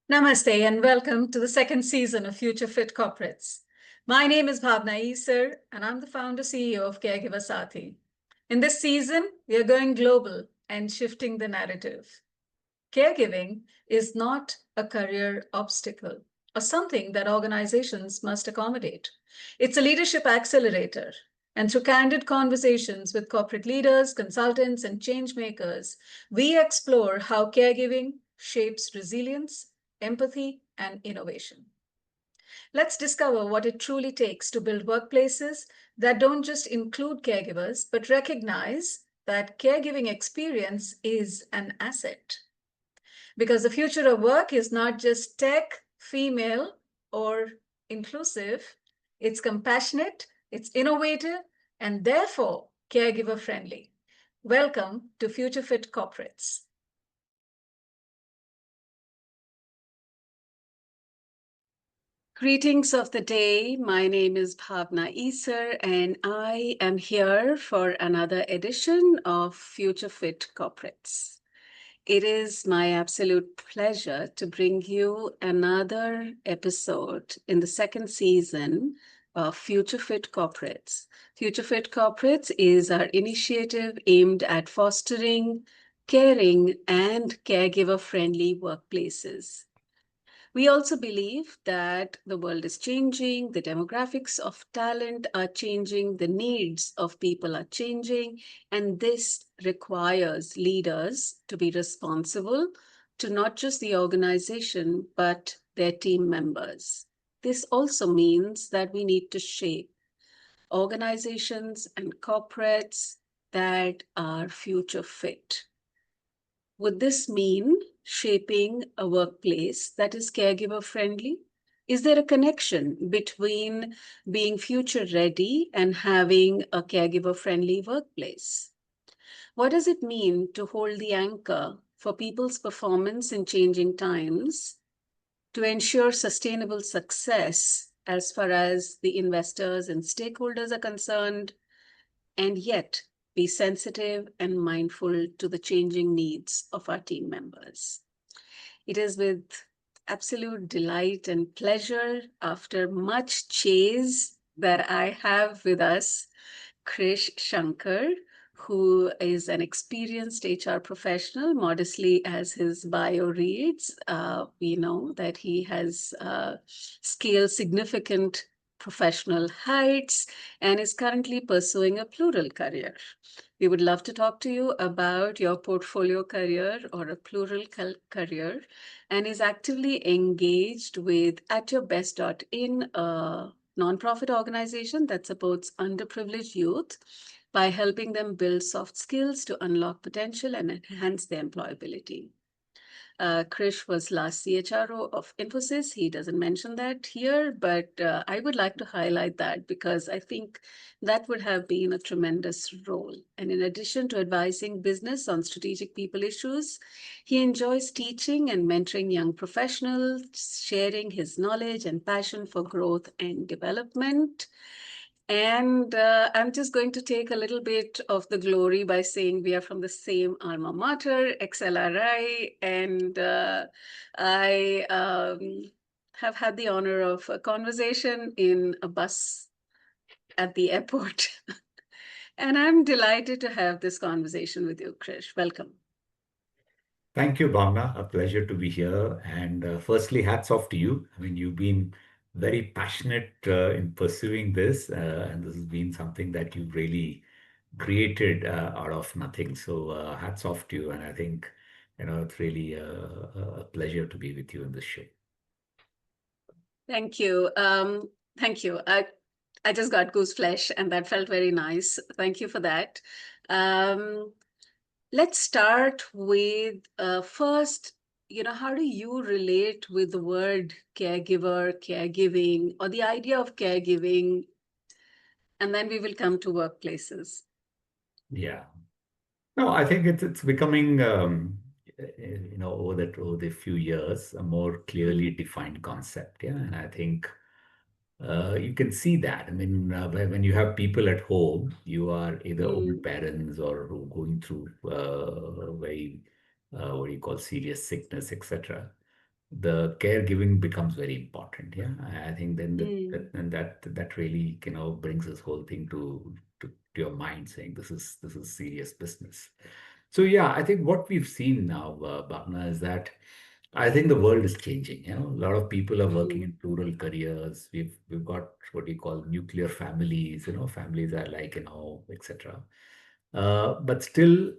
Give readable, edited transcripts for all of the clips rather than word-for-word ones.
Namaste and welcome to the second season of Future Fit Corporates. My name is Bhavana Issar and I'm the founder CEO of Caregiver Saathi. In this season, we are going global and shifting the narrative. Caregiving is not a career obstacle or something that organizations must accommodate. It's a leadership accelerator. And through candid conversations with corporate leaders, consultants, and change makers, we explore how caregiving shapes resilience, empathy, and innovation. Let's discover what it truly takes to build workplaces that don't just include caregivers, but recognize that caregiving experience is an asset. Because the future of work is not just tech, female, or inclusive, it's compassionate, it's innovative, and therefore caregiver friendly. Welcome to Future Fit Corporates. Greetings of the day. My name is Bhavana Issar, and I am here for another edition of Future Fit Corporates. It is my absolute pleasure to bring you another episode in the second season of Future Fit Corporates. Future Fit Corporates is our initiative aimed at fostering caring and caregiver-friendly workplaces. We also believe that the world is changing, the demographics of talent are changing, the needs of people are changing, and this requires leaders to be responsible to not just the organization, but their team members. This also means that we need to shape organizations and corporates that are future fit. Would this mean shaping a workplace that is caregiver friendly? Is there a connection between being future ready and having a caregiver friendly workplace? What does it mean to hold the anchor for people's performance in changing times, to ensure sustainable success as far as the investors and stakeholders are concerned, and yet be sensitive and mindful to the changing needs of our team members? It is with absolute delight and pleasure, after much chase, that I have with us Krish Shankar, who is an experienced HR professional. Modestly, as his bio reads, we know that he has scaled significant professional heights and is currently pursuing a plural career. We would love to talk to you about your portfolio career or a plural career, and is actively engaged with @yourbest.in, a nonprofit organization that supports underprivileged youth by helping them build soft skills to unlock potential and enhance their employability. Krish was last CHRO of Infosys. He doesn't mention that here, but I would like to highlight that because I think that would have been a tremendous role. And in addition to advising business on strategic people issues, he enjoys teaching and mentoring young professionals, sharing his knowledge and passion for growth and development. And I'm just going to take a little bit of the glory by saying we are from the same alma mater, XLRI, and I have had the honor of a conversation in a bus at the airport. And I'm delighted to have this conversation with you, Krish. Welcome. Thank you, Bhavna. A pleasure to be here. And firstly, hats off to you. I mean, you've been very passionate in pursuing this, and this has been something that you've really created out of nothing. So hats off to you. And I think, it's really a pleasure to be with you in this show. Thank you. Thank you. I just got goose flesh, and that felt very nice. Thank you for that. Let's start with first, how do you relate with the word caregiver, caregiving, or the idea of caregiving? And then we will come to workplaces. Yeah. No, I think it's becoming, over the few years, a more clearly defined concept. Yeah. And I think you can see that. I mean, when you have people at home, you are either old parents or who going through very, what do you call, serious sickness, etc. the caregiving becomes very important. Yeah, I think then Mm. that really brings this whole thing to your mind, saying this is serious business. So yeah, I think what we've seen now, Bhavna, is that I think the world is changing. A lot of people are working Mm. in plural careers. We've got what we call nuclear families. Families are like etc. But still,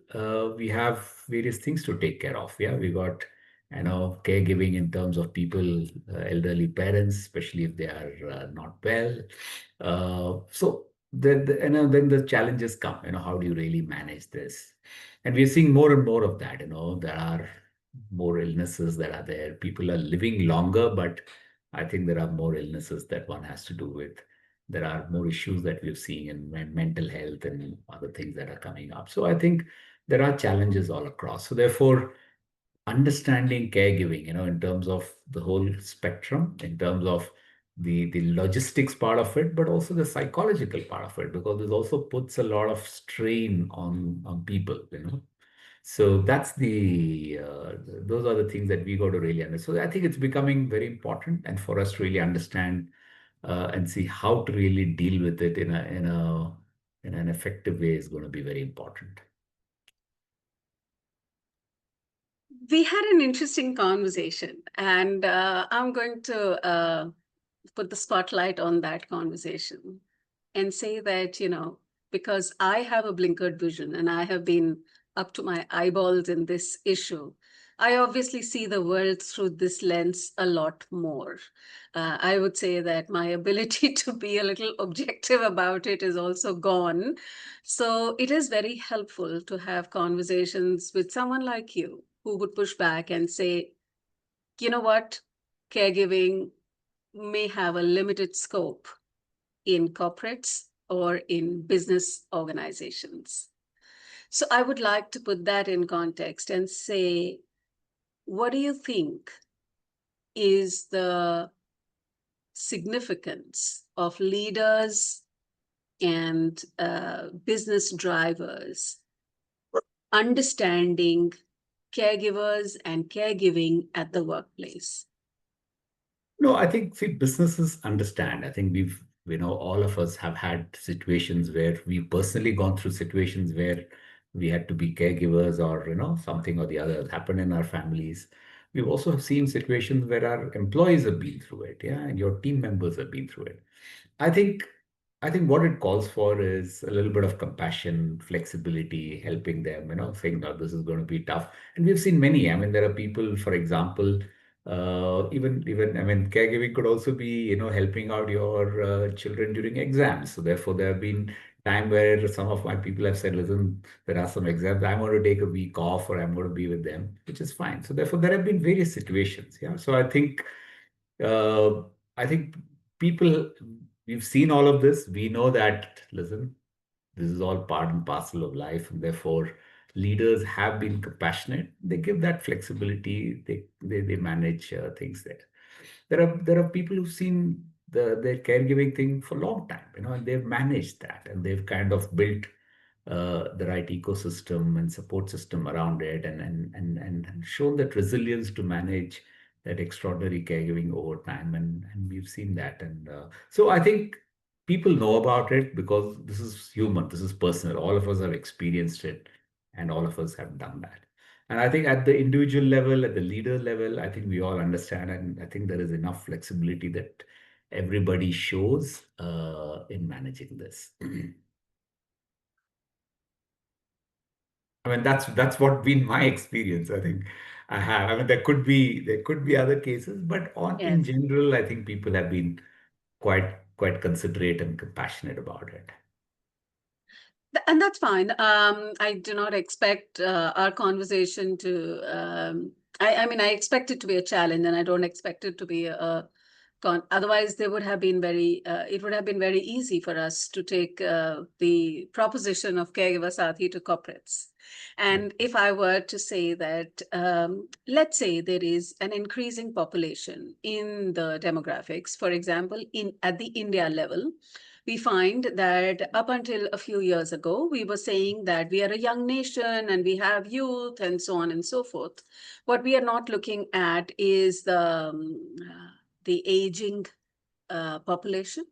we have various things to take care of. Yeah, we got caregiving in terms of people, elderly parents, especially if they are not well. So then the challenges come. How do you really manage this? And we're seeing more and more of that. There are more illnesses that are there. People are living longer, but I think there are more illnesses that one has to do with. There are more issues that we're seeing in mental health and other things that are coming up. So I think there are challenges all across. So therefore, understanding caregiving, in terms of the whole spectrum, in terms of the logistics part of it, but also the psychological part of it, because this also puts a lot of strain on people. So that's those are the things that we got to really understand. So I think it's becoming very important, and for us to really understand and see how to really deal with it in an effective way is going to be very important. We had an interesting conversation, and I'm going to put the spotlight on that conversation and say that, because I have a blinkered vision and I have been up to my eyeballs in this issue, I obviously see the world through this lens a lot more. I would say that my ability to be a little objective about it is also gone. So it is very helpful to have conversations with someone like you who would push back and say, you know what, caregiving may have a limited scope in corporates or in business organizations. So I would like to put that in context and say, what do you think is the significance of leaders and business drivers understanding caregivers and caregiving at the workplace? No, I think, see, businesses understand. I think all of us have had situations where we've personally gone through situations where we had to be caregivers, or, something or the other has happened in our families. We've also seen situations where our employees have been through it, yeah, and your team members have been through it. I think I think what it calls for is a little bit of compassion, flexibility, helping them, saying, no, this is going to be tough. And we've seen many. I mean, there are people, for example, even I mean, caregiving could also be, helping out your children during exams. So therefore, there have been time where some of my people have said, listen, there are some exams. I'm going to take a week off, or I'm going to be with them, which is fine. So therefore, there have been various situations. Yeah. So uh, I think people, we've seen all of this. We know that, listen, this is all part and parcel of life, and therefore leaders have been compassionate. They give that flexibility. They manage things there. There are people who've seen their caregiving thing for a long time, and they've managed that, and they've kind of built the right ecosystem and support system around it, and shown that resilience to manage that extraordinary caregiving over time, and we've seen that, and so I think people know about it because this is human, this is personal. All of us have experienced it, and all of us have done that. And I think at the individual level, at the leader level, I think we all understand, and I think there is enough flexibility that everybody shows in managing this. I mean, that's what been my experience. I think I have. I mean, there could be other cases, but in Yes. general, I think people have been quite considerate and compassionate about it. And that's fine. I do not expect our conversation to. I mean, I expect it to be a challenge, and I don't expect it to be Otherwise, they would have been it would have been very easy for us to take the proposition of Caregiver Saathi to corporates. And if I were to say that, let's say there is an increasing population in the demographics, for example, at the India level, we find that up until a few years ago, we were saying that we are a young nation and we have youth and so on and so forth. What we are not looking at is the aging population.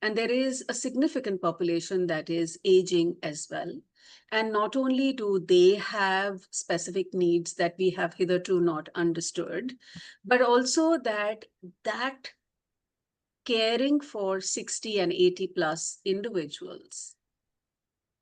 And there is a significant population that is aging as well. And not only do they have specific needs that we have hitherto not understood, but also that caring for 60 and 80 plus individuals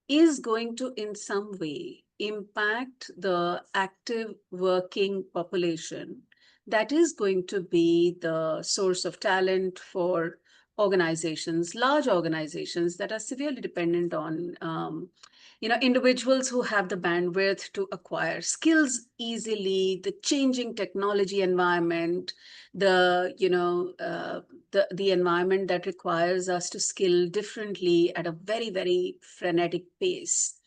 is going to, in some way, impact the active working population that is going to be the source of talent for organizations, large organizations that are severely dependent on individuals who have the bandwidth to acquire skills easily, the changing technology environment, the environment that requires us to skill differently at a very, very frenetic pace.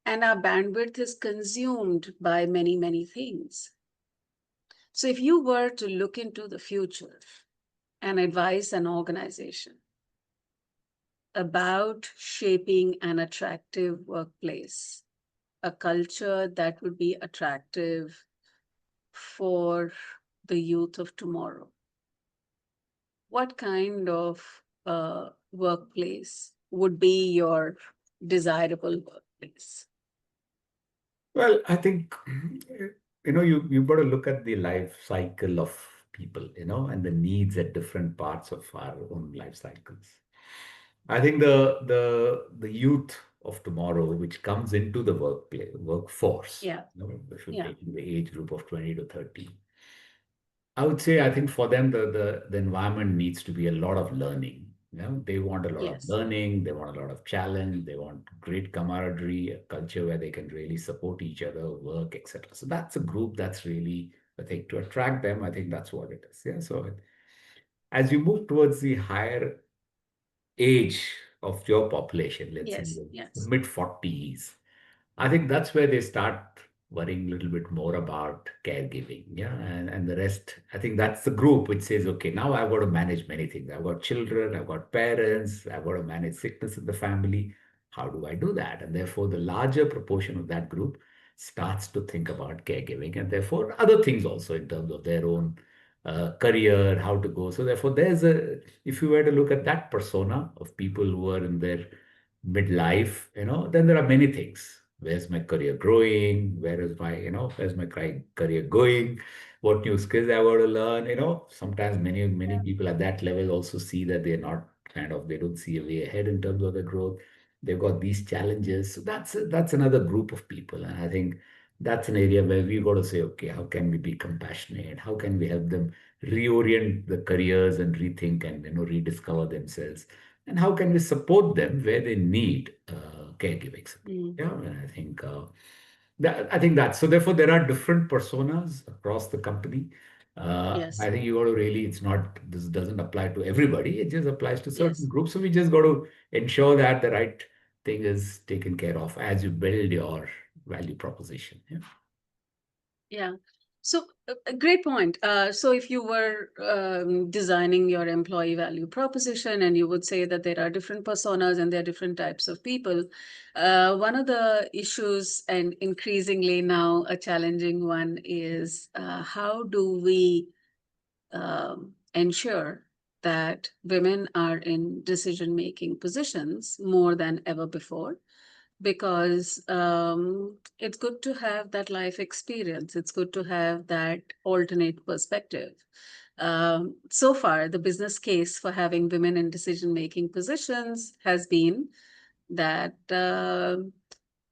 And our bandwidth is consumed by many, many things. So if you were to look into the future and advise an organization about shaping an attractive workplace, a culture that would be attractive for the youth of tomorrow, what kind of workplace would be your desirable workplace? Well, I think you've got to look at the life cycle of people, and the needs at different parts of our own life cycles. I think the youth of tomorrow, which comes into the workforce, Yeah. if you're Yeah. taking the age group of 20 to 30, I would say, I think for them, the environment needs to be a lot of learning. They want a lot of Yes. learning, they want a lot of challenge, they want great camaraderie, a culture where they can really support each other, work, etc. So that's a group that's really, I think, to attract them, I think that's what it is. Yeah. So as you move towards the higher age of your population, let's say Yes. the Yes. mid 40s, I think that's where they start worrying a little bit more about caregiving. Yeah. And the rest, I think that's the group which says, okay, now I've got to manage many things. I've got children, I've got parents, I've got to manage sickness in the family. How do I do that? And therefore, the larger proportion of that group starts to think about caregiving and therefore other things also in terms of their own career, how to go. So therefore, if you were to look at that persona of people who are in their midlife, then there are many things. Where's my career growing? Where's my career going? What new skills I want to learn? Sometimes many Yeah. people at that level also see that they're not they don't see a way ahead in terms of their growth. They've got these challenges. So that's another group of people. And I think that's an area where we've got to say, okay, how can we be compassionate? How can we help them reorient the careers and rethink and rediscover themselves? And how can we support them where they need caregiving support? Mm. Yeah, and I think that. So therefore, there are different personas across the company. Yes. I think you got to really. It's not. This doesn't apply to everybody. It just applies to certain Yes. groups. So we just got to ensure that the right thing is taken care of as you build your value proposition. Yeah. Yeah. So a great point. So if you were designing your employee value proposition and you would say that there are different personas and there are different types of people, one of the issues, and increasingly now a challenging one, is how do we ensure that women are in decision-making positions more than ever before? Because it's good to have that life experience. It's good to have that alternate perspective. So far, the business case for having women in decision-making positions has been that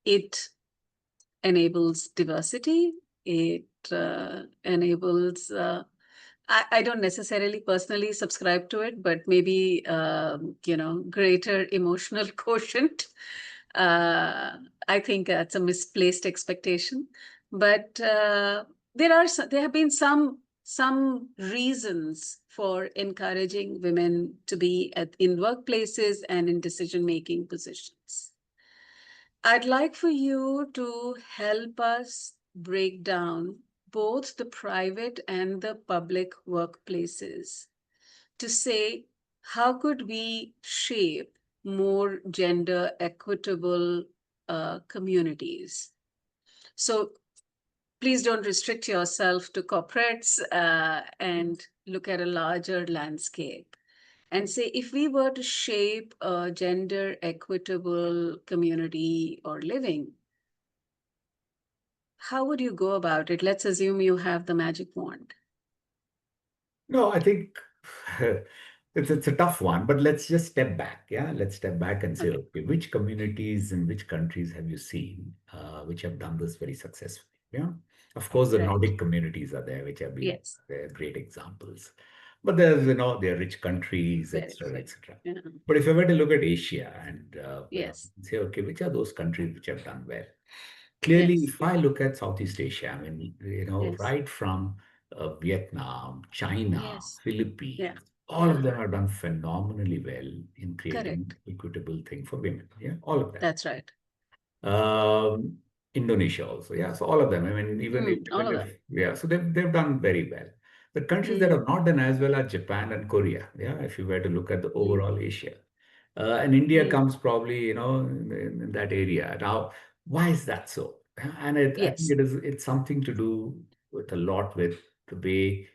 it enables diversity. It enables, I don't necessarily personally subscribe to it, but maybe, greater emotional quotient. I think that's a misplaced expectation. But there have been some some reasons for encouraging women to be in workplaces and in decision making positions. I'd like for you to help us break down both the private and the public workplaces to say how could we shape more gender equitable communities. So please don't restrict yourself to corporates and look at a larger landscape and say if we were to shape a gender equitable community or living, how would you go about it? Let's assume you have the magic wand. No, I think it's a tough one, but let's just step back. Yeah, let's step back and say, Okay. okay, which communities and which countries have you seen which have done this very successfully? Yeah, of course, the Right. Nordic communities are there, which have been Yes. great examples. But there's, there are rich countries, Very etc., few. etc. Yeah. But if I were to look at Asia and Yes. say, okay, which are those countries which have done well? Clearly, Yes. if I look at Southeast Asia, I mean, Yes. right from Vietnam, China, Yes. Yeah. Philippines, all of Yeah. them have done phenomenally well in creating Correct. equitable thing for women. Yeah, all of them. That's right. Um, Indonesia also, yeah. So all of them. I mean, All even of if them. yeah, so they've done very well. The countries that Mm, have not done as well are Japan and Korea. Yeah, if you were to look at the mm, overall Asia. And India mm. comes probably, in that area. Now, why is that so? And I think Yes. it's something to do with a lot with the way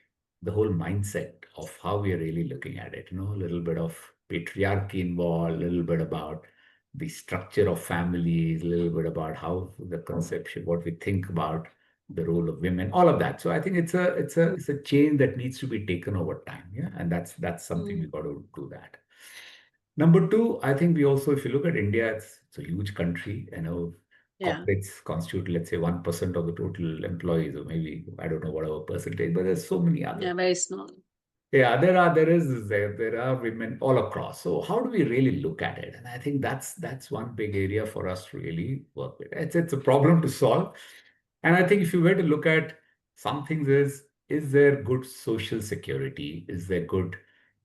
the whole mindset of how we are really looking at it. A little bit of patriarchy involved, a little bit about the structure of families, a little bit about how the conception, what we think about the role of women, all of that. So I think Mm, it's a change that needs to be taken over time. Yeah, and that's something we mm. got to do that. Number two, I think we also, if you look at India, it's a huge country. Yeah. Corporates constitute, let's say, 1% of the total employees, or maybe, I don't know whatever percentage, but there's so many others. Yeah. Very small. Yeah, there are women all across. So how do we really look at it? And I think that's one big area for us to really work with. It's a problem to solve. And I think if you were to look at some things is there good social security? Is there good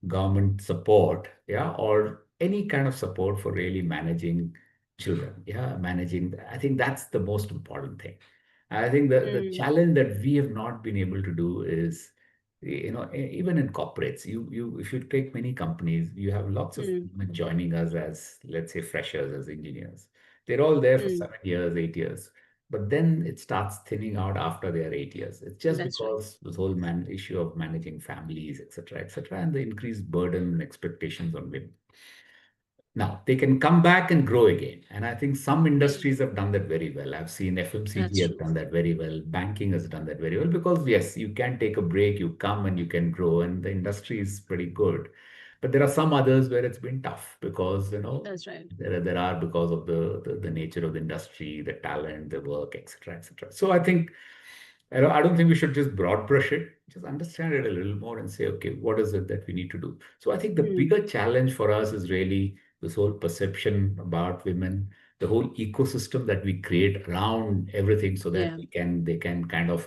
government support? Yeah, or any kind of support for really managing children? Yeah, I think that's the most important thing. I think the Mm, challenge that we have not been able to do is even in corporates, you if you take many companies, you have lots of mm, women joining us as, let's say, freshers, as engineers. They're all there for mm. 7 years, 8 years, but then it starts thinning out after their 8 years. It's just That's right. because this whole issue of managing families, etc., and the increased burden and expectations on women. Now, they can come back and grow again. And I think some Mm, industries have done that very well. I've seen FMCG that's has true. done that very well. Banking has done that very well because, yes, you can take a break, you come and you can grow, and the industry is pretty good. But there are some others where it's been tough because, That's right. there are because of the nature of the industry, the talent, the work, etc., etc. So I think I don't think we should just broad brush it. Just understand it a little more and say, okay, what is it that we need to do? So I think the Mm, bigger challenge for us is really this whole perception about women, the whole ecosystem that we create around everything, so that yeah. they can kind of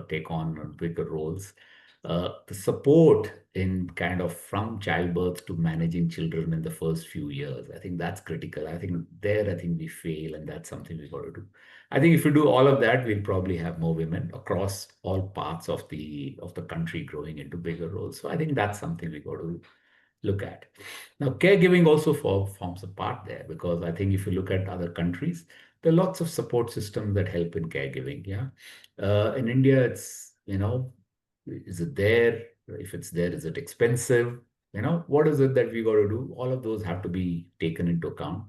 take on bigger roles. The support in kind of from childbirth to managing children in the first few years, I think that's critical. I think we fail, and that's something we got to do. I think if we do all of that, we'll probably have more women across all parts of the country growing into bigger roles. So I think that's something we got to look at. Now, caregiving also forms a part there, because I think if you look at other countries, there are lots of support systems that help in caregiving. Yeah, in India, it's is it there? If it's there, is it expensive? What is it that we got to do? All of those have to be taken into account.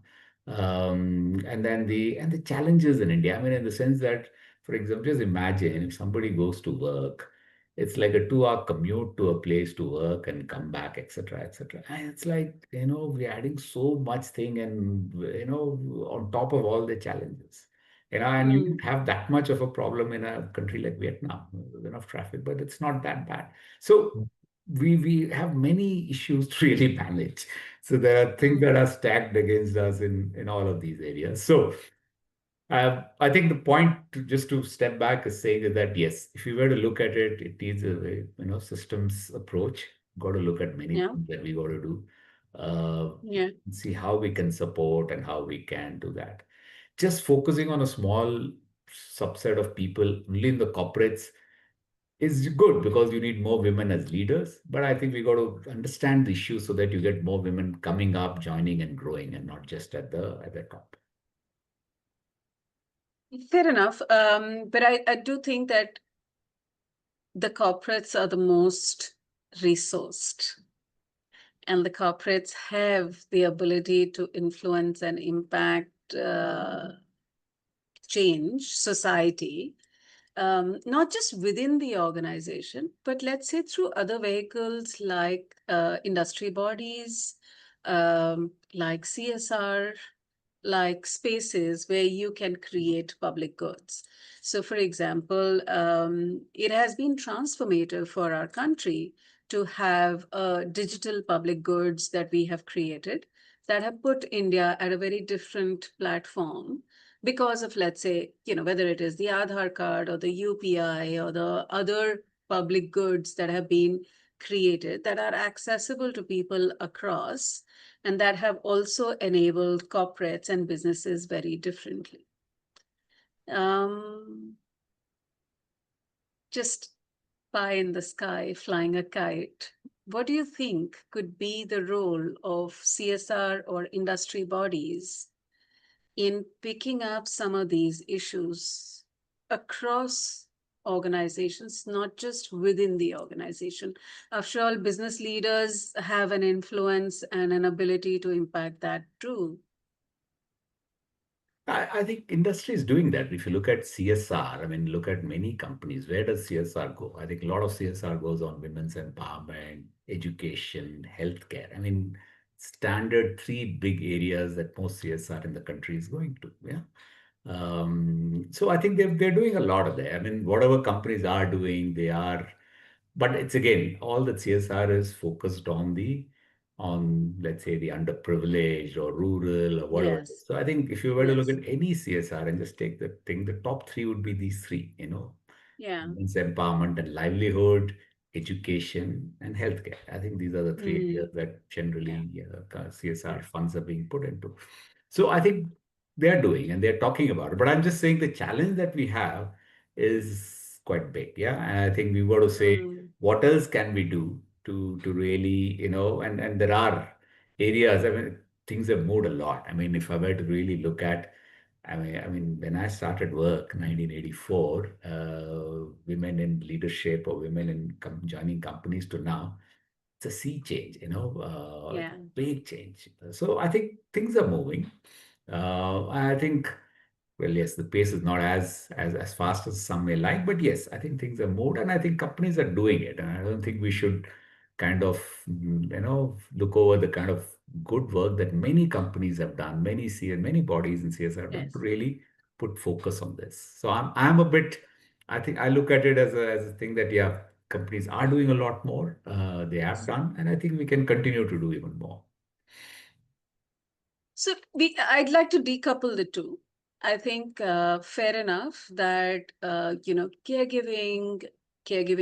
And then the challenges in India. I mean, in the sense that, for example, just imagine if somebody goes to work, it's like a 2 hour commute to a place to work and come back, etc., etc. And it's like, we're adding so much thing, and on top of all the challenges. And you Mm, don't have that much of a problem in a country like Vietnam. There's enough traffic, but it's not that bad. So we have many issues to really manage. So there are things mm, that are stacked against us in all of these areas. So I think the point just to step back is saying is that yes, if you were to look at it, it needs a systems approach. Got to look at many Yeah, things that we got to do. Uh, yeah. See how we can support and how we can do that. Just focusing on a small subset of people only in the corporates is good because you need more women as leaders. But I think we got to understand the issue so that you get more women coming up, joining, and growing, and not just at the top. Fair enough. But I do think that the corporates are the most resourced, and the corporates have the ability to influence and impact change society, not just within the organization, but let's say through other vehicles like industry bodies, like CSR, like spaces where you can create public goods. So, for example, it has been transformative for our country to have digital public goods that we have created that have put India at a very different platform because of, let's say, whether it is the Aadhaar card or the UPI or the other public goods that have been created that are accessible to people across, and that have also enabled corporates and businesses very differently. Um, just pie in the sky, flying a kite. What do you think could be the role of CSR or industry bodies in picking up some of these issues across organizations, not just within the organization? After all, business leaders have an influence and an ability to impact that too. I think industry is doing that. If you look at CSR, I mean, look at many companies. Where does CSR go? I think a lot of CSR goes on women's empowerment, education, healthcare. I mean, standard three big areas that most CSR in the country is going to. Yeah. So I think they're doing a lot of that. I mean, whatever companies are doing, they are, but it's again, all the CSR is focused on let's say the underprivileged or rural or whatever it is. Yes, So I think if you were to look yes. at any CSR and just take the thing, the top three would be these three, Yeah. women's empowerment and livelihood, education, and healthcare. I think these are the three areas Mm, that yeah, generally CSR yeah. funds are being put into. So I think they're doing and they're talking about it. But I'm just saying the challenge that we have is quite big. Yeah. And I think we've got to say, Mm, what else can we do to really, and there are areas, I mean, things have moved a lot. I mean, if I were to really look at I mean, when I started work, 1984, women in leadership or women in joining companies to now, it's a sea change, it's yeah. a big change. So I think things are moving. I think, well, yes, the pace is not as fast as some may like, but yes, I think things have moved, and I think companies are doing it. And I don't think we should kind of, look over the kind of good work that many companies have done, many bodies in CS have done to Yes. really put focus on this. So I'm a bit, I think I look at it as a thing that yeah, companies are doing a lot more. They have done, and I think we can continue to do even more. So I'd like to decouple the two. I think fair enough that caregiving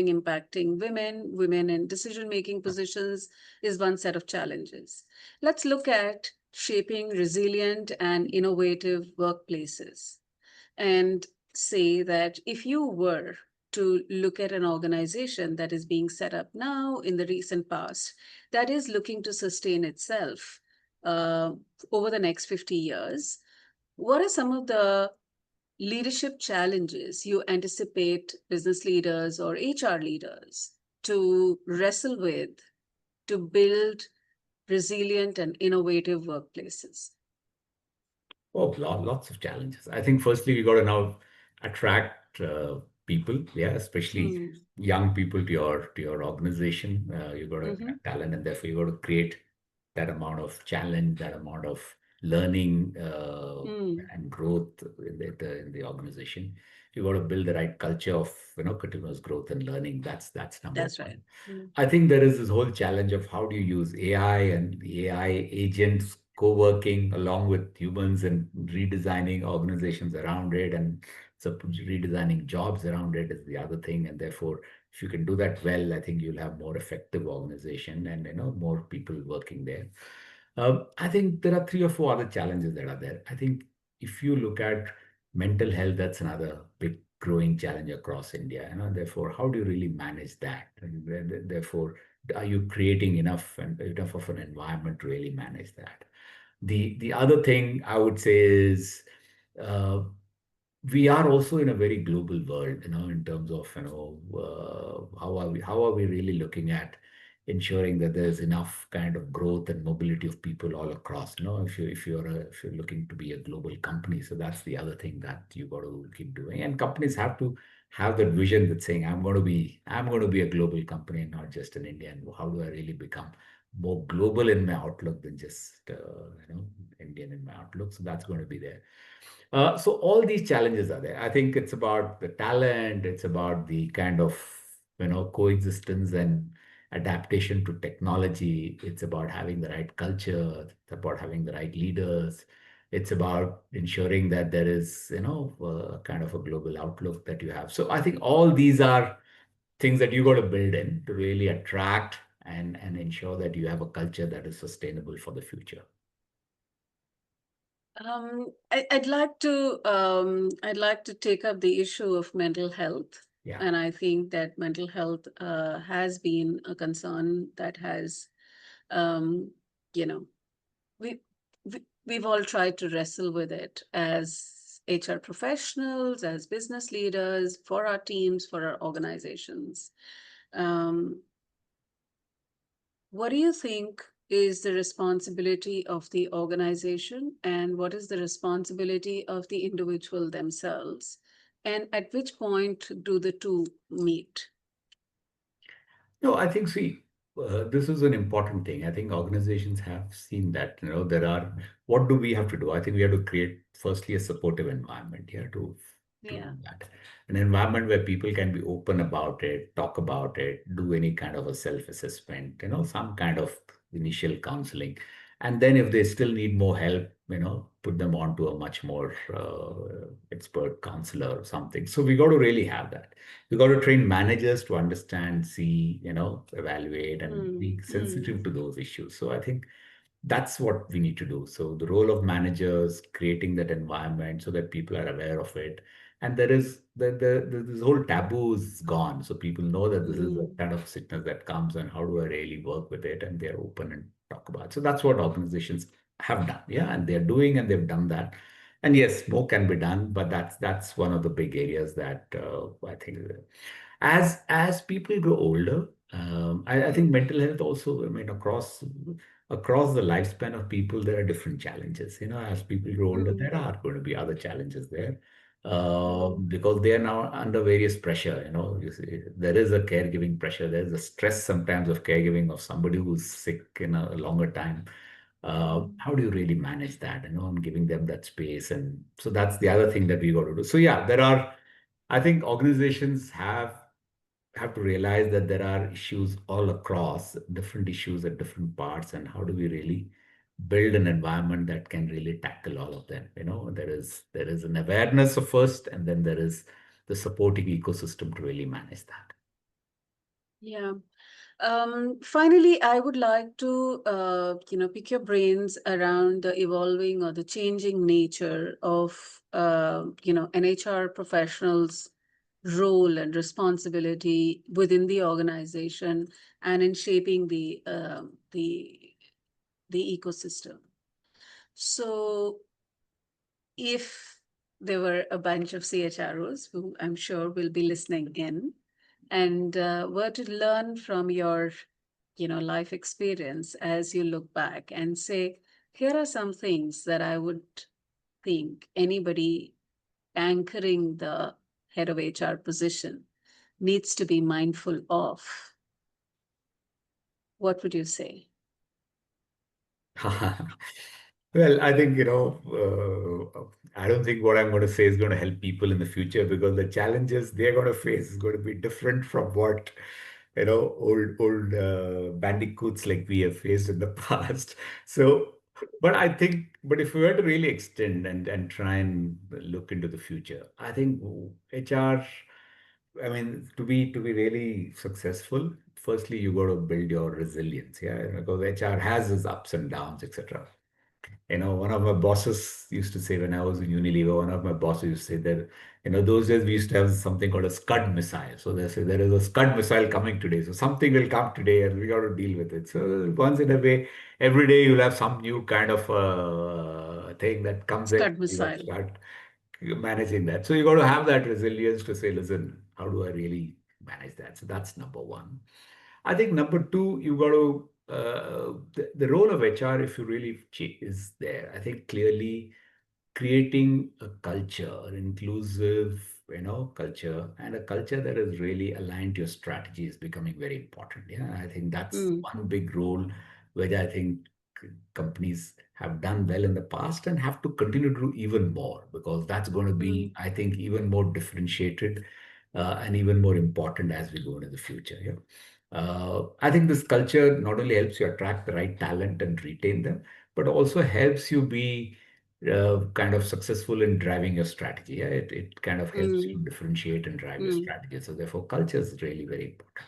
impacting women in decision-making positions is one set of challenges. Let's look at shaping resilient and innovative workplaces, and say that if you were to look at an organization that is being set up now in the recent past that is looking to sustain itself uh, over the next 50 years, what are some of the leadership challenges you anticipate business leaders or HR leaders to wrestle with to build resilient and innovative workplaces? Oh, lots of challenges. I think firstly we got to now attract people, yeah, especially Mm. young people to your organization. You got to Hmm. attract talent, and therefore you got to create that amount of challenge, that amount of learning Mm. and growth in the organization. You got to build the right culture of continuous growth and learning. That's number That's right. one. Mm. I think there is this whole challenge of how do you use AI and the AI agents co-working along with humans and redesigning organizations around it, and so redesigning jobs around it is the other thing. And therefore, if you can do that well, I think you'll have more effective organization and more people working there. I think there are three or four other challenges that are there. I think if you look at mental health, that's another big growing challenge across India. Therefore, how do you really manage that? And therefore, are you creating enough of an environment to really manage that? The other thing I would say is uh, we are also in a very global world, in terms of how are we really looking at ensuring that there's enough kind of growth and mobility of people all across. If you're looking to be a global company, so that's the other thing that you got to keep doing. And companies have to have that vision that's saying, I'm going to be a global company and not just an Indian. How do I really become more global in my outlook than just Indian in my outlook? So that's going to be there. So all these challenges are there. I think it's about the talent, it's about the kind of coexistence and adaptation to technology. It's about having the right culture, it's about having the right leaders. It's about ensuring that there is kind of a global outlook that you have. So I think all these are things that you got to build in to really attract and ensure that you have a culture that is sustainable for the future. I'd like to take up the issue of mental health, Yeah. and I think that mental health has been a concern that has, um, you know, we, we've all tried to wrestle with it as HR professionals, as business leaders, for our teams, for our organizations. Um, what do you think is the responsibility of the organization, and what is the responsibility of the individual themselves? And at which point do the two meet? No, I think, see, this is an important thing. I think organizations have seen that, what do we have to do? I think we have to create, firstly, a supportive environment here to Yeah. do that. An environment where people can be open about it, talk about it, do any kind of a self-assessment, some kind of initial counseling. And then if they still need more help, put them on to a much more expert counselor or something. So we got to really have that. We got to train managers to understand, see, evaluate, and be Mm, mm, sensitive to those issues. So I think that's what we need to do. So the role of managers, creating that environment so that people are aware of it. And there is this whole taboo is gone. So people know that this is a mm, kind of sickness that comes and how do I really work with it? And they're open and talk about it. So that's what organizations have done. Yeah. And they're doing and they've done that. And yes, more can be done, but that's one of the big areas that I think as people grow older, I think mm, mental health also, I mean, across the lifespan of people, there are different challenges. As people grow older, mm, there are going to be other challenges there. mm, Because they are now under various pressure. You see, there is a caregiving pressure. There's a stress sometimes of caregiving of somebody who's sick in a longer time. mm. How do you really manage that? And giving them that space. And so that's the other thing that we got to do. So yeah, I think organizations have to realize that there are issues all across, different issues at different parts, and how do we really build an environment that can really tackle all of them? There is an awareness of first, and then there is the supporting ecosystem to really manage that. Yeah. Finally, I would like to, pick your brains around the evolving or the changing nature of, an HR professional's role and responsibility within the organization and in shaping the ecosystem. So, if there were a bunch of CHROs who I'm sure will be listening in and were to learn from your life experience as you look back and say, here are some things that I would think anybody anchoring the head of HR position needs to be mindful of, what would you say? Well, I think, I don't think what I'm going to say is going to help people in the future, because the challenges they're going to face is going to be different from what, old bandicoots like we have faced in the past. So But I think, but if we were to really extend and try and look into the future, I think HR, I mean, to be really successful, firstly you got to build your resilience, yeah, because HR has its ups and downs, etc. One of my bosses used to say when I was in Unilever, one of my bosses used to say that, those days we used to have something called a Scud missile. So they say there is a Scud missile coming today. So something will come today and we got to deal with it. So once in a way, every day you'll have some new kind of thing that comes in. Scud You got to missile. start managing that. So you got to have that resilience to say, listen, how do I really manage that? So that's number one. I think number two, you got to the role of HR, if you really is there. I think clearly creating a culture, an inclusive, culture, and a culture that is really aligned to your strategy is becoming very important. Yeah, I think that's Mm, one big role where I think companies have done well in the past and have to continue to do even more because that's going to be, mm, I think, even more differentiated and even more important as we go into the future. Yeah. I think this culture not only helps you attract the right talent and retain them, but also helps you be kind of successful in driving your strategy. Yeah, it kind of helps mm, you differentiate and drive your mm. strategy. So therefore, culture is really very important.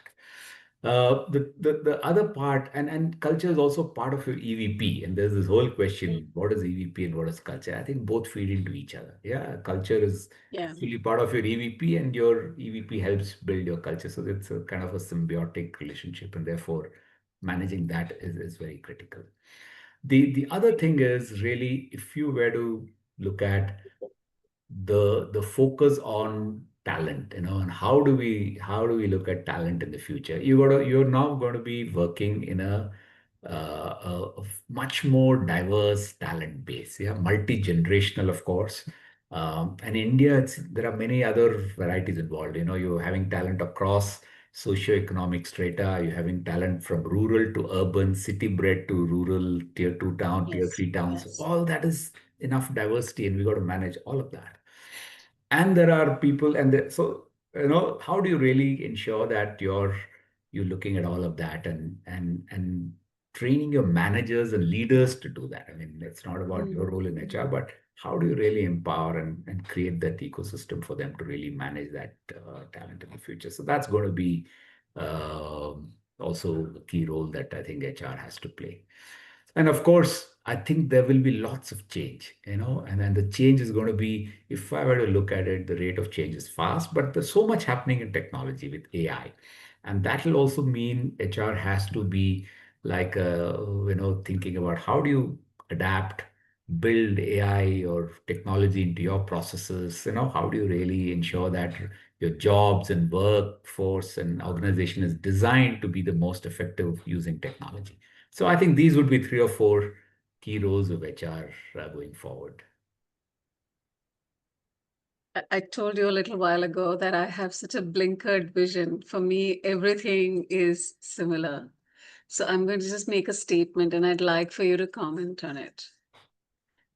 The other part and culture is also part of your EVP. And there's this whole Mm. question: what is EVP and what is culture? I think both feed into each other. Yeah, culture is Yeah. actually part of your EVP, and your EVP helps build your culture. So it's a kind of a symbiotic relationship, and therefore managing that is very critical. The other thing is really if you were to look at the focus on talent, and how do we look at talent in the future? You're now going to be working in a much more diverse talent base, yeah, multi-generational, of course. And India, there are many other varieties involved. You're having talent across socioeconomic strata. You're having talent from rural to urban, city bred to rural, tier two town, tier Yes. three towns. Yes. All that is enough diversity, and we got to manage all of that. And there are people, so how do you really ensure that you're looking at all of that and training your managers and leaders to do that? I mean, it's not about your Mm, role in HR, but how do you really empower and create that ecosystem for them to really manage that talent in the future? So that's going to be also a key role that I think HR has to play. And of course, I think there will be lots of change, and then the change is going to be, if I were to look at it, the rate of change is fast, but there's so much happening in technology with AI. And that will also mean HR has to be like, thinking about how do you adapt, build AI or technology into your processes, how do you really ensure that your jobs and workforce and organization is designed to be the most effective using technology. So I think these would be three or four key roles of HR going forward. I told you a little while ago that I have such a blinkered vision. For me, everything is similar. So I'm going to just make a statement and I'd like for you to comment on it.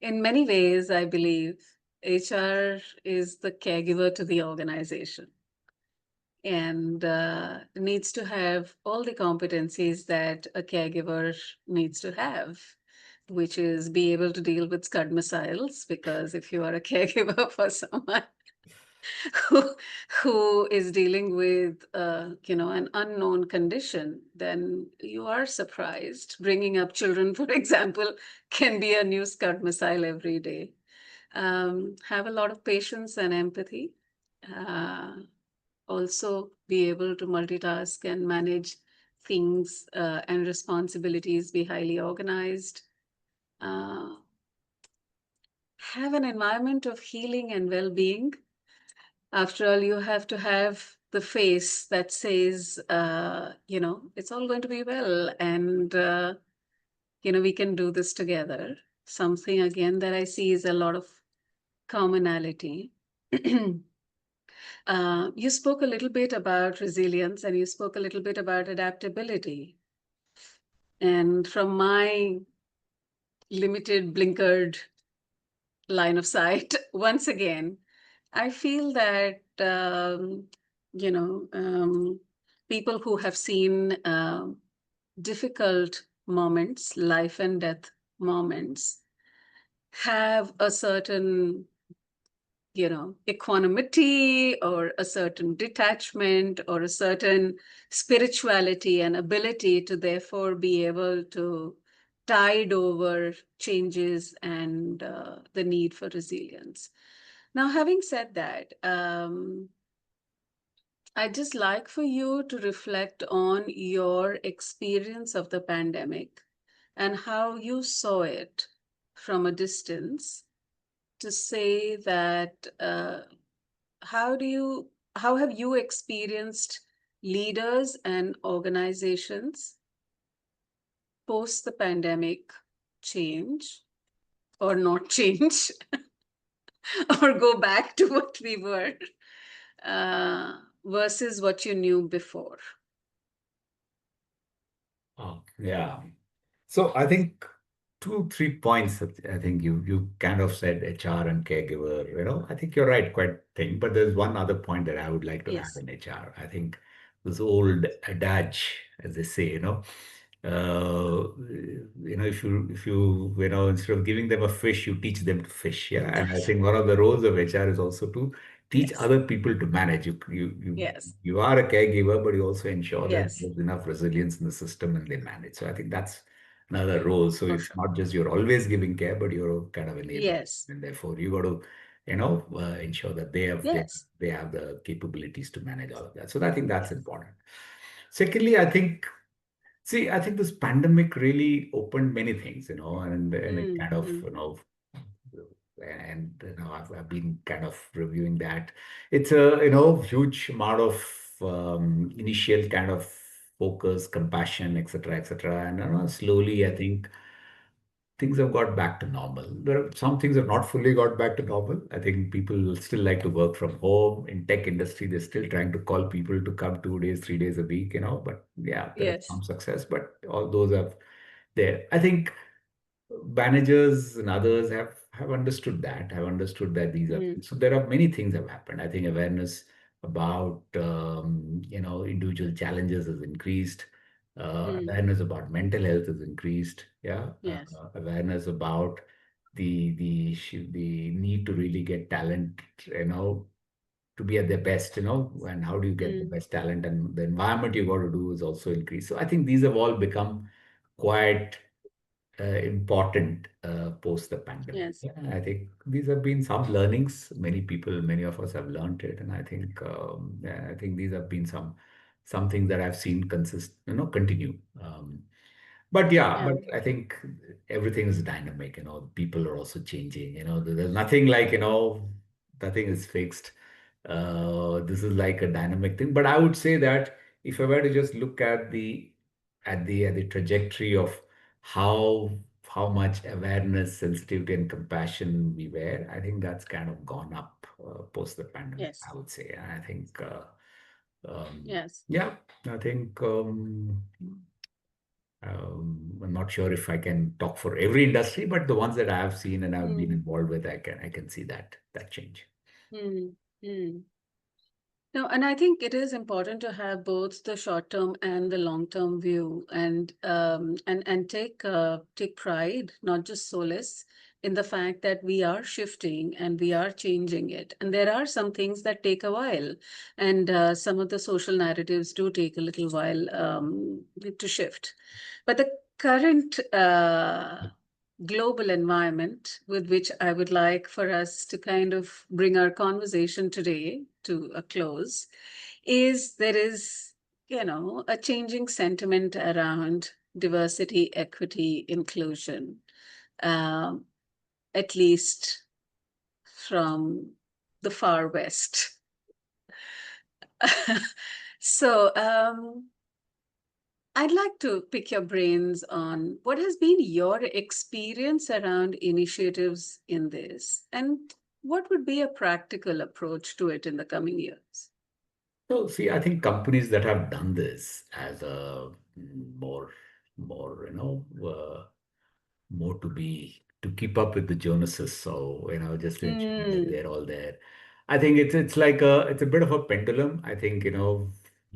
In many ways, I believe HR is the caregiver to the organization and needs to have all the competencies that a caregiver needs to have, which is be able to deal with scud missiles. Because if you are a caregiver for someone who, who is dealing with, an unknown condition, then you are surprised. Bringing up children, for example, can be a new scud missile every day. Have a lot of patience and empathy. Uh, Also be able to multitask and manage things and responsibilities, be highly organized, uh, have an environment of healing and well-being. After all, you have to have the face that says, it's all going to be well, and we can do this together. Something again that I see is a lot of commonality. You spoke a little bit about resilience and you spoke a little bit about adaptability. And from my limited blinkered line of sight, once again, I feel that, you know, um, people who have seen difficult moments, life and death moments have a certain, equanimity or a certain detachment or a certain spirituality and ability to therefore be able to tide over changes and the need for resilience. Now, having said that, I'd just like for you to reflect on your experience of the pandemic and how you saw it from a distance, to say that how do you how have you experienced leaders and organizations post the pandemic change or not change or go back to what we were, versus what you knew before? Oh, yeah. So I think two, 3 points that I think you kind of said HR and caregiver, I think you're right, quite thing. But there's one other point that I would like to add Yes. in HR. I think this old adage, as they say, if you instead of giving them a fish, you teach them to fish. Yeah. And I think one of the roles of HR is also to teach Yes. other people to manage. Yes. You are a caregiver, but you also ensure that Yes. there's enough resilience in the system and they manage. So I think that's another role. So For it's sure. not just you're always giving care, but you're kind of enabling. Yes. And therefore you got to, ensure that Yes. they have the capabilities to manage all of that. So I think that's important. Secondly, I think this pandemic really opened many things, and it Mm, kind of, mm, and I've been kind of reviewing that. It's a huge amount of initial kind of focus, compassion, etc., etc. And slowly, I think things have got back to normal. There are some things have not fully got back to normal. I think people still like to work from home. In tech industry, they're still trying to call people to come 2 days, 3 days a week, But yeah, there is yes. some success, but all those have there. I think managers and others have understood that, have understood that these are Mm, so there are many things have happened. I think awareness about individual challenges has increased. mm, Awareness about mental health has increased. Yeah. yes. Awareness about the need to really get talent, to be at their best, and how do you get the Mm, best talent, and the environment you got to do is also increased. So I think these have all become quite important post the pandemic. yes. Yeah, I think these have been some learnings. Many of us have learned it, and I think yeah, I think these have been some things that I've seen continue. But yeah, Yeah. but I think everything is dynamic. People are also changing. There's nothing like nothing is fixed. This is like a dynamic thing. But I would say that if I were to just look at the trajectory of how how much awareness, sensitivity, and compassion we wear, I think that's kind of gone up post the pandemic. Yes. I would say. And I think Yes. yeah, I think. I'm not sure if I can talk for every industry, but the ones that I have seen and I've been Mm, involved with, I can see that change. mm, mm. No, and I think it is important to have both the short term and the long term view, and take pride, not just solace, in the fact that we are shifting and we are changing it. And there are some things that take a while, and some of the social narratives do take a little while to shift. But the current global environment with which I would like for us to kind of bring our conversation today to a close is there is, a changing sentiment around diversity, equity, inclusion, um, at least from the far west. So, I'd like to pick your brains on what has been your experience around initiatives in this, and what would be a practical approach to it in the coming years? So, see, I think companies that have done this as a more, more to keep up with the Jonases. So, just to ensure that Mm, they're all there. I think it's like it's a bit of a pendulum. I think, we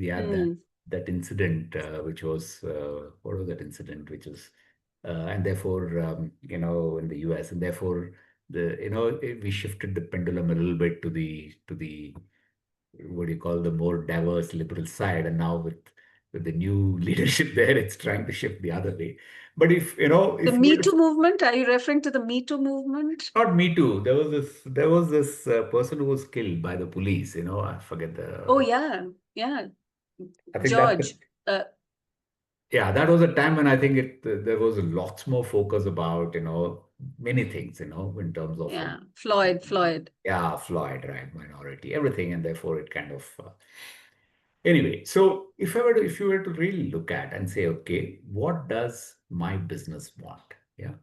had that mm, that incident, which was what was that incident, which was and therefore, in the US, and therefore, we shifted the pendulum a little bit to the what do you call, the more diverse liberal side, and now with the new leadership there, it's trying to shift the other way. But The if you Me were Too to, movement, are you referring to the Me Too movement? not Me Too, there was this person who was killed by the police. I forget Oh, the. yeah, yeah. I think that George. Uh, yeah, that was a time when I think there was a lot more focus about many things in terms of yeah, Floyd. yeah, Floyd, right, minority, everything, and therefore it kind of anyway. So if you were to really look at and say, okay, what does my business want? Yeah,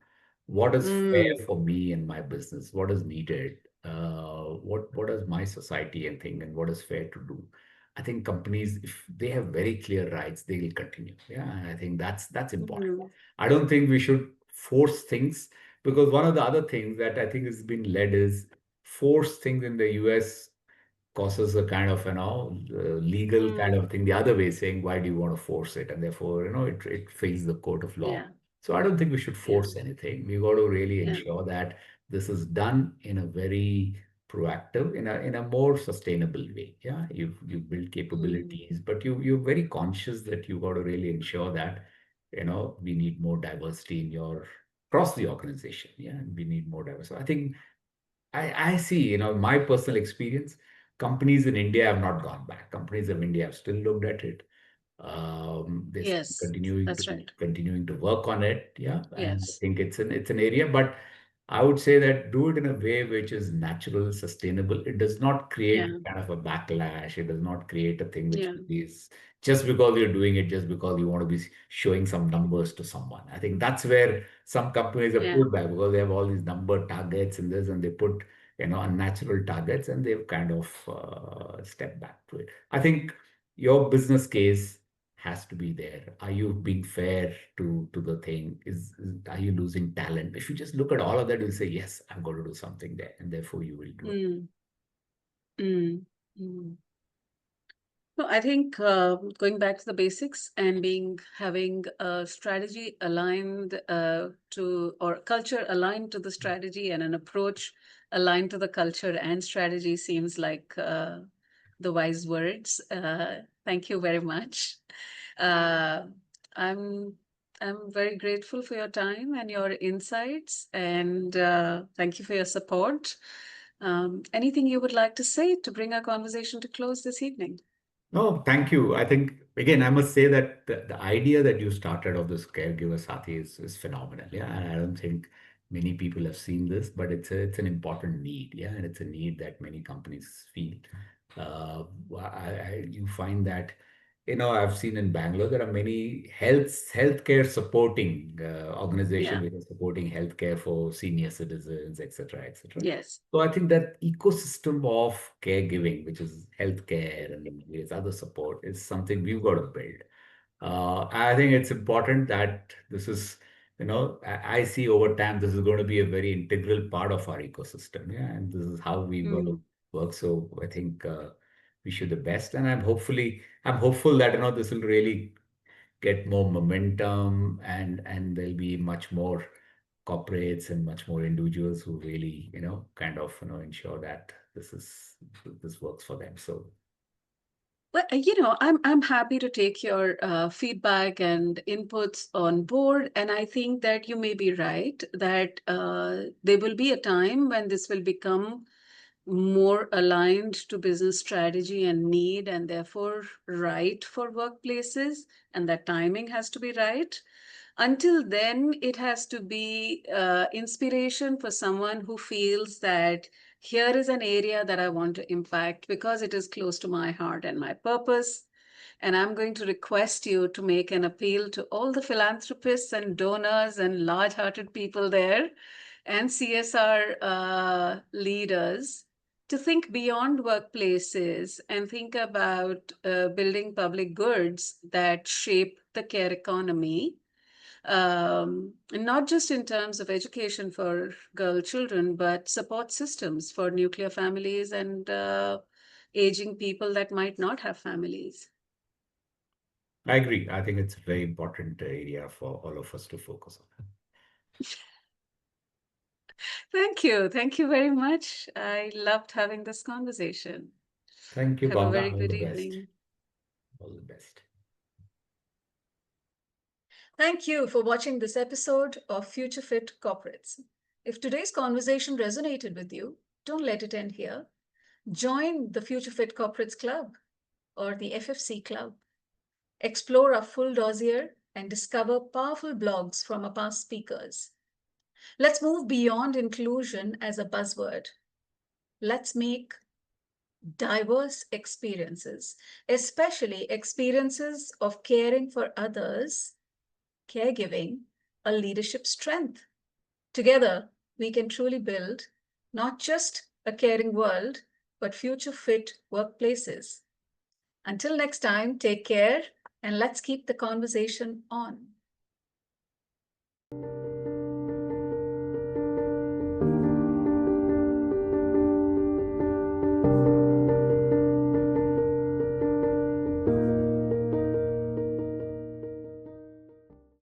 what is Mm, fair for me and my business? What is needed? What does my society and think, and what is fair to do? I think companies, if they have very clear rights, they will continue. Yeah, and I think that's important. mm, I don't think we should force things, because one of the other things that I think has been led is force things in the US causes a kind of legal kind mm, of thing the other way, saying why do you want to force it, and therefore it fails the court of law. yeah, So I don't think we should yeah, force anything. We got to really yeah. ensure that this is done in a very proactive, in a more sustainable way. Yeah, you build Mm, capabilities, but you're very conscious that you got to really ensure that we need more diversity in your across the organization. Yeah, and we need more diversity. So I think I see, my personal experience, companies in India have not gone back. Companies of India have still looked at it. They're still yes, that's right. continuing to work on it. Yeah. And I Yes. think it's an area, but I would say that do it in a way which is natural, sustainable. It does not create Yeah, kind of a backlash. It does not create a thing which yeah, is just because you're doing it, just because you want to be showing some numbers to someone. I think that's where some companies have yeah. pulled back, because they have all these number targets and this, and they put unnatural targets, and they've kind of stepped back to it. I think your business case has to be there. Are you being fair to the thing? Are you losing talent? If you just look at all of that, you'll say, yes, I'm going to do something there, and therefore you will do it. Mm, mm, mm. No, I think going back to the basics and having a strategy aligned to, or culture aligned to the strategy, and an approach aligned to the culture and strategy seems like the wise words. Thank you very much. Uh, I'm I'm very grateful for your time and your insights, and thank you for your support. Anything you would like to say to bring our conversation to close this evening? No, thank you. I think, again, I must say that the idea that you started of this Caregiver Saathi is phenomenal. Yeah. And I don't think many people have seen this, but it's an important need. Yeah. And it's a need that many companies feel. Uh, you find that, I've seen in Bangalore, there are many healthcare supporting organizations Yeah. which are supporting healthcare for senior citizens, etc., etc. Yes. So I think that ecosystem of caregiving, which is healthcare and various other support, is something we've got to build. I think it's important that this is, I see over time this is going to be a very integral part of our ecosystem. Yeah, and this is how we've got to Mm. work. So I think we should the best, and I'm hopeful that this will really get more momentum, and there'll be much more corporates and much more individuals who really kind of ensure that this works for them. So Well, I'm happy to take your feedback and inputs on board, and I think that you may be right that there will be a time when this will become more aligned to business strategy and need, and therefore right for workplaces, and that timing has to be right. Until then, it has to be inspiration for someone who feels that here is an area that I want to impact because it is close to my heart and my purpose. And I'm going to request you to make an appeal to all the philanthropists and donors and large hearted people there, and CSR leaders, to think beyond workplaces and think about building public goods that shape the care economy, and not just in terms of education for girl children, but support systems for nuclear families and aging people that might not have families. I agree. I think it's a very important area for all of us to focus on. Thank you. Thank you very much. I loved having this conversation. Thank you, Have a Bhavana. very All good the best. evening. All the best. Thank you for watching this episode of Future Fit Corporates. If today's conversation resonated with you, don't let it end here. Join the Future Fit Corporates Club or the FFC Club. Explore our full dossier and discover powerful blogs from our past speakers. Let's move beyond inclusion as a buzzword. Let's make diverse experiences, especially experiences of caring for others, caregiving, a leadership strength. Together, we can truly build not just a caring world, but future fit workplaces. Until next time, take care and let's keep the conversation on.